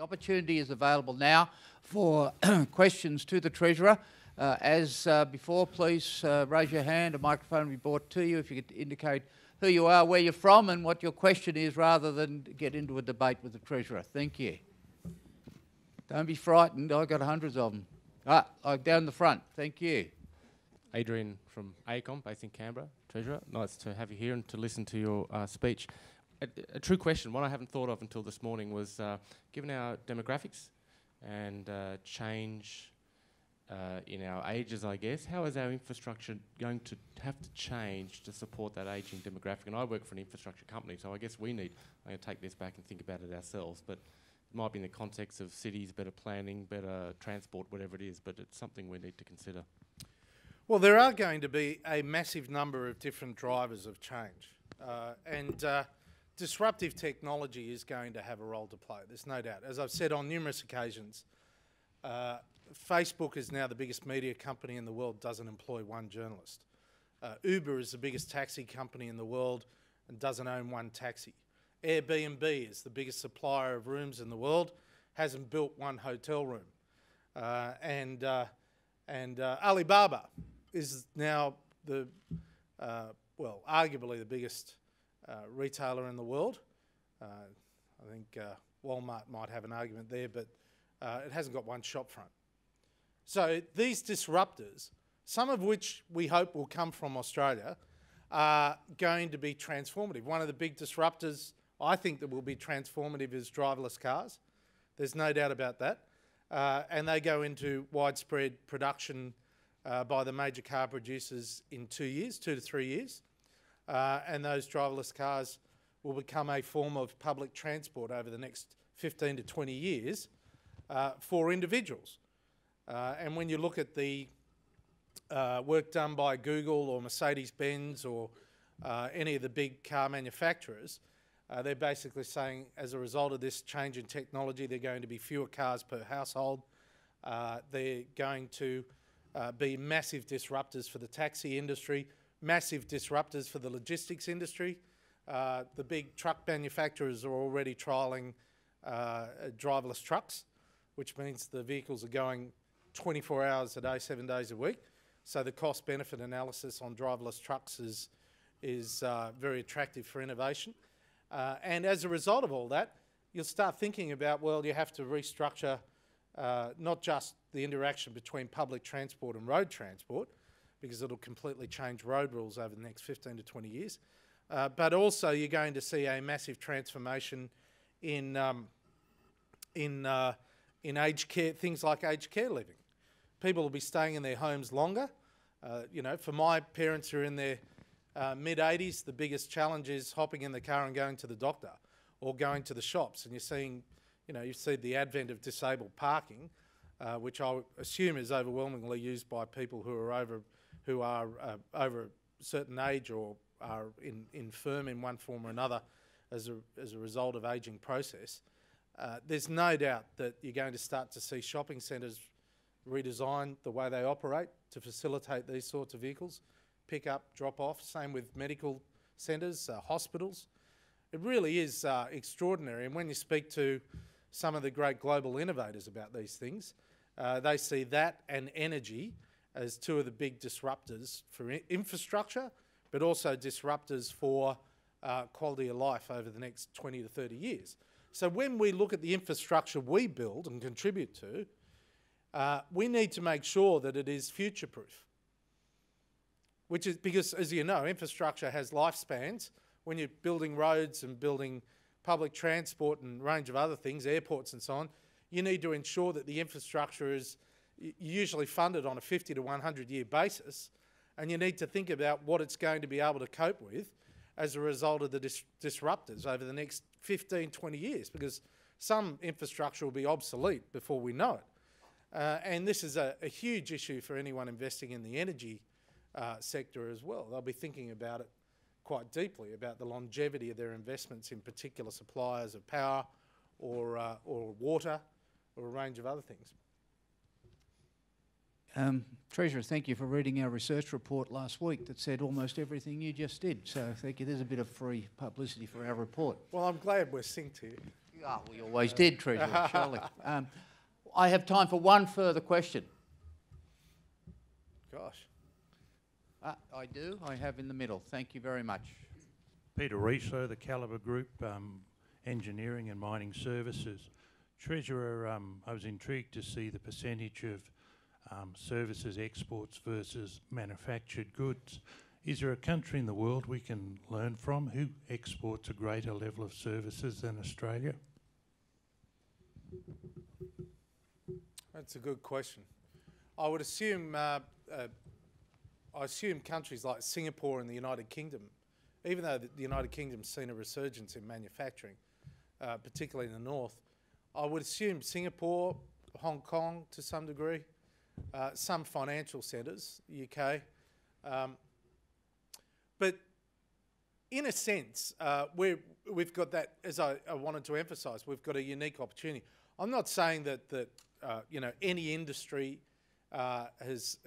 opportunity is available now for questions to the Treasurer. As before, please raise your hand. A microphone will be brought to you if you could indicate who you are, where you're from, and what your question is, rather than get into a debate with the Treasurer. Thank you. Don't be frightened. I've got hundreds of them. Down the front. Thank you. Adrian from AECOM, based in Canberra. Treasurer, nice to have you here and to listen to your speech. A true question, one I haven't thought of until this morning, was given our demographics and change in our ages, I guess, how is our infrastructure going to have to change to support that ageing demographic? And I work for an infrastructure company, so I guess we need, I'm going to take this back and think about it ourselves, but it might be in the context of cities, better planning, better transport, whatever it is, but it's something we need to consider. Well, there are going to be a massive number of different drivers of change, and disruptive technology is going to have a role to play, there's no doubt. As I've said on numerous occasions, Facebook is now the biggest media company in the world, doesn't employ one journalist. Uber is the biggest taxi company in the world and doesn't own one taxi. Airbnb is the biggest supplier of rooms in the world, hasn't built one hotel room. And Alibaba is now the, well, arguably the biggest retailer in the world. I think Walmart might have an argument there, but it hasn't got one shop front. So these disruptors, some of which we hope will come from Australia, are going to be transformative. One of the big disruptors I think that will be transformative is driverless cars. There's no doubt about that. And they go into widespread production by the major car producers in 2 years, 2 to 3 years. And those driverless cars will become a form of public transport over the next 15 to 20 years for individuals. And when you look at the work done by Google or Mercedes-Benz or any of the big car manufacturers, they're basically saying as a result of this change in technology, there are going to be fewer cars per household. They're going to be massive disruptors for the taxi industry, massive disruptors for the logistics industry. The big truck manufacturers are already trialling driverless trucks, which means the vehicles are going 24 hours a day, 7 days a week. So the cost-benefit analysis on driverless trucks is very attractive for innovation. And as a result of all that, you'll start thinking about, well, you have to restructure not just the interaction between public transport and road transport, because it'll completely change road rules over the next 15 to 20 years, but also you're going to see a massive transformation in aged care, things like aged care living. People will be staying in their homes longer. You know, for my parents who are in their mid-80s, the biggest challenge is hopping in the car and going to the doctor or going to the shops. And you're seeing, you know, you see the advent of disabled parking, which I assume is overwhelmingly used by people who are over a certain age or are infirm in one form or another as a result of ageing process. There's no doubt that you're going to start to see shopping centres redesign the way they operate to facilitate these sorts of vehicles, pick up, drop off, same with medical centres, hospitals. It really is extraordinary, and when you speak to some of the great global innovators about these things, they see that and energy as two of the big disruptors for infrastructure, but also disruptors for quality of life over the next 20 to 30 years. So when we look at the infrastructure we build and contribute to, we need to make sure that it is future-proof. Which is because, as you know, infrastructure has lifespans. When you're building roads and building public transport and a range of other things, airports and so on, you need to ensure that the infrastructure is usually funded on a 50 to 100-year basis, and you need to think about what it's going to be able to cope with as a result of the disruptors over the next 15, 20 years, because some infrastructure will be obsolete before we know it. And this is a huge issue for anyone investing in the energy sector as well. They'll be thinking about it quite deeply, about the longevity of their investments in particular suppliers of power or water or a range of other things. Treasurer, thank you for reading our research report last week that said almost everything you just did. So thank you. There's a bit of free publicity for our report. Well, I'm glad we're synced here. Oh, we always did, Treasurer, surely. I have time for one further question. Gosh. I do. I have in the middle. Thank you very much. Peter Riso, the Calibre Group, Engineering and Mining Services. Treasurer, I was intrigued to see the percentage of services exports versus manufactured goods. Is there a country in the world we can learn from who exports a greater level of services than Australia? That's a good question. I would assume, I assume countries like Singapore and the United Kingdom, even though the United Kingdom's seen a resurgence in manufacturing, particularly in the north, I would assume Singapore, Hong Kong to some degree, some financial centres, UK. But in a sense, we've got that, as I wanted to emphasise, we've got a unique opportunity. I'm not saying that you know, any industry has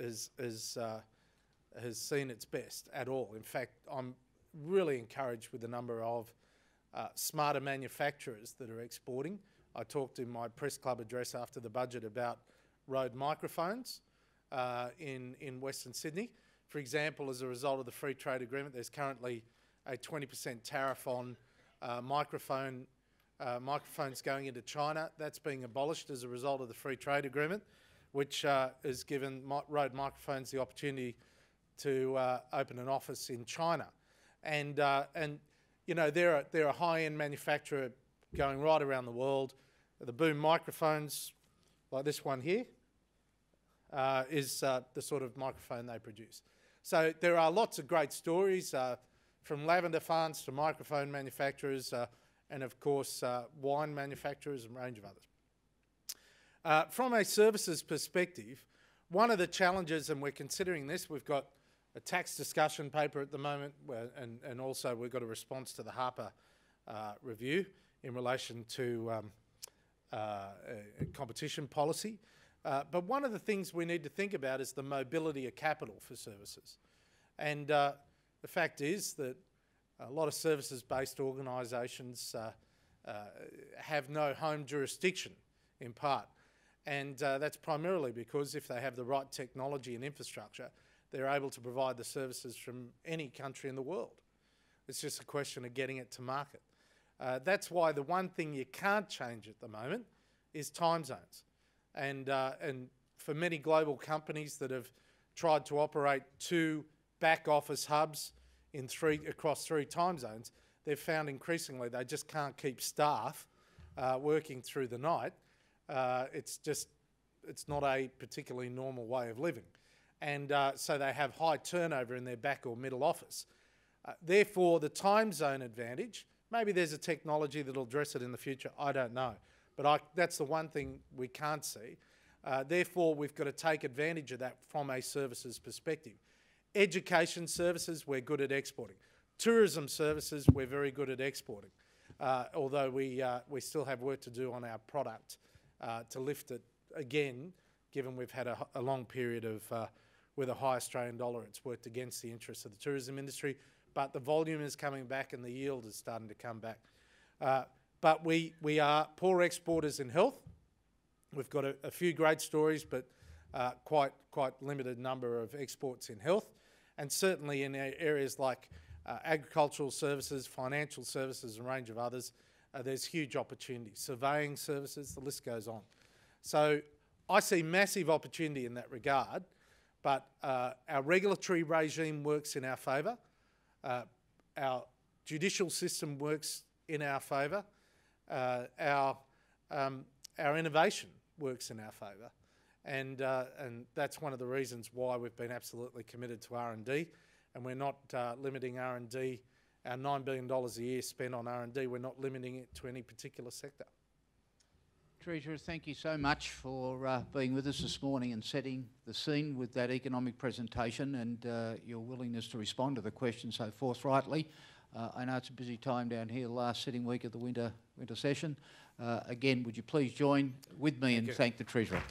seen its best at all. In fact, I'm really encouraged with the number of smarter manufacturers that are exporting. I talked in my press club address after the budget about Rode microphones in Western Sydney. For example, as a result of the free trade agreement, there's currently a 20% tariff on microphones going into China. That's being abolished as a result of the free trade agreement, which has given Rode Microphones the opportunity to open an office in China. And you know, they're a high-end manufacturer going right around the world. The boom microphones, like this one here, is the sort of microphone they produce. So there are lots of great stories, from lavender farms to microphone manufacturers, and of course wine manufacturers and a range of others. From a services perspective, one of the challenges, and we're considering this, we've got a tax discussion paper at the moment, and also we've got a response to the Harper review in relation to competition policy. But one of the things we need to think about is the mobility of capital for services. And the fact is that a lot of services-based organisations have no home jurisdiction, in part. And that's primarily because if they have the right technology and infrastructure, they're able to provide the services from any country in the world. It's just a question of getting it to market. That's why the one thing you can't change at the moment is time zones. And for many global companies that have tried to operate 2 back office hubs in across 3 time zones, they've found increasingly they just can't keep staff working through the night. It's not a particularly normal way of living. And so they have high turnover in their back or middle office. Therefore, the time zone advantage, maybe there's a technology that'll address it in the future, I don't know. But that's the one thing we can't see. Therefore, we've got to take advantage of that from a services perspective. Education services, we're good at exporting. Tourism services, we're very good at exporting. Although we still have work to do on our product to lift it again, given we've had a long period of, with a high Australian dollar, it's worked against the interests of the tourism industry. But the volume is coming back and the yield is starting to come back. But we are poor exporters in health. We've got a few great stories, but quite limited number of exports in health. And certainly in areas like agricultural services, financial services, and a range of others, there's huge opportunity. Surveying services, the list goes on. So I see massive opportunity in that regard, but our regulatory regime works in our favour. Our judicial system works in our favour. Our innovation works in our favour. And that's one of the reasons why we've been absolutely committed to R&D. And we're not limiting R&D, our $9 billion a year spent on R&D, we're not limiting it to any particular sector. Treasurer, thank you so much for being with us this morning and setting the scene with that economic presentation and your willingness to respond to the questions so forthrightly. I know it's a busy time down here, the last sitting week of the winter session. Again, would you please join with me and thank the Treasurer.